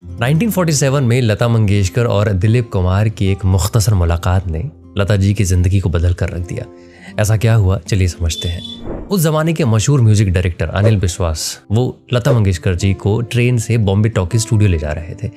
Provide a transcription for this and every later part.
1947 में लता मंगेशकर और दिलीप कुमार की एक मुख्तसर मुलाकात ने लता जी की जिंदगी को बदल कर रख दिया। ऐसा क्या हुआ, चलिए समझते हैं। उस जमाने के मशहूर म्यूजिक डायरेक्टर अनिल विश्वास वो लता मंगेशकर जी को ट्रेन से बॉम्बे टॉकी स्टूडियो ले जा रहे थे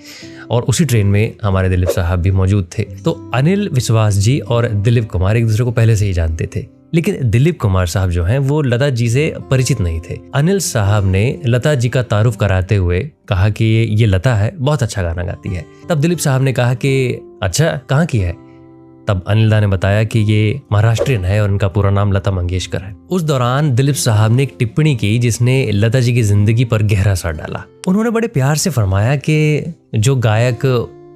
और उसी ट्रेन में हमारे दिलीप साहब भी मौजूद थे। तो अनिल विश्वास जी और दिलीप कुमार एक दूसरे को पहले से ही जानते थे, लेकिन दिलीप कुमार साहब जो हैं वो लता जी से परिचित नहीं थे। अनिल साहब ने लता जी का तारुफ कराते हुए कहा कि ये लता है, बहुत अच्छा गाना गाती है। तब दिलीप साहब ने कहा कि अच्छा, कहाँ की है? तब अनिल दा ने बताया कि ये महाराष्ट्रियन है और उनका पूरा नाम लता मंगेशकर है। उस दौरान दिलीप साहब ने एक टिप्पणी की जिसने लता जी की जिंदगी पर गहरा असर डाला। उन्होंने बड़े प्यार से फरमाया कि जो गायक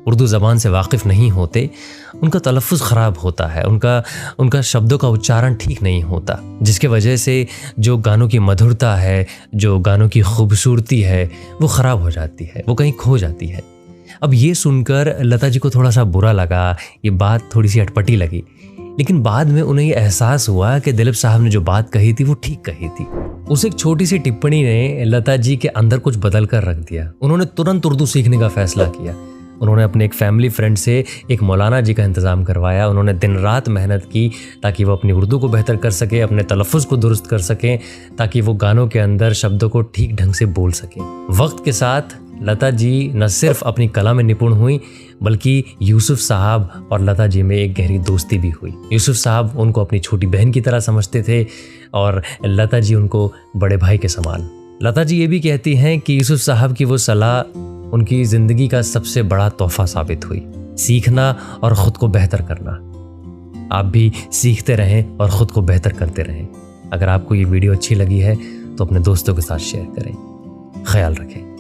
उर्दू ज़बान से वाकिफ़ नहीं होते उनका तलफ़्फ़ुज़ ख़राब होता है, उनका शब्दों का उच्चारण ठीक नहीं होता, जिसके वजह से जो गानों की मधुरता है, जो गानों की खूबसूरती है वो ख़राब हो जाती है, वो कहीं खो जाती है। अब ये सुनकर लता जी को थोड़ा सा बुरा लगा, ये बात थोड़ी सी अटपटी लगी, लेकिन बाद में उन्हें ये एहसास हुआ कि दिलीप साहब ने जो बात कही थी वो ठीक कही थी। उस एक छोटी सी टिप्पणी ने लता जी के अंदर कुछ बदल कर रख दिया। उन्होंने तुरंत उर्दू सीखने का फैसला किया। उन्होंने अपने एक फैमिली फ्रेंड से एक मौलाना जी का इंतज़ाम करवाया। उन्होंने दिन रात मेहनत की ताकि वो अपनी उर्दू को बेहतर कर सके, अपने तलफ़्फ़ुज़ को दुरुस्त कर सकें, ताकि वो गानों के अंदर शब्दों को ठीक ढंग से बोल सकें। वक्त के साथ लता जी न सिर्फ अपनी कला में निपुण हुई, बल्कि यूसुफ साहब और लता जी में एक गहरी दोस्ती भी हुई। यूसुफ साहब उनको अपनी छोटी बहन की तरह समझते थे और लता जी उनको बड़े भाई के समान। लता जी ये भी कहती हैं कि यूसुफ साहब की वो सलाह उनकी ज़िंदगी का सबसे बड़ा तोहफा साबित हुई, सीखना और ख़ुद को बेहतर करना। आप भी सीखते रहें और ख़ुद को बेहतर करते रहें। अगर आपको ये वीडियो अच्छी लगी है तो अपने दोस्तों के साथ शेयर करें। ख्याल रखें।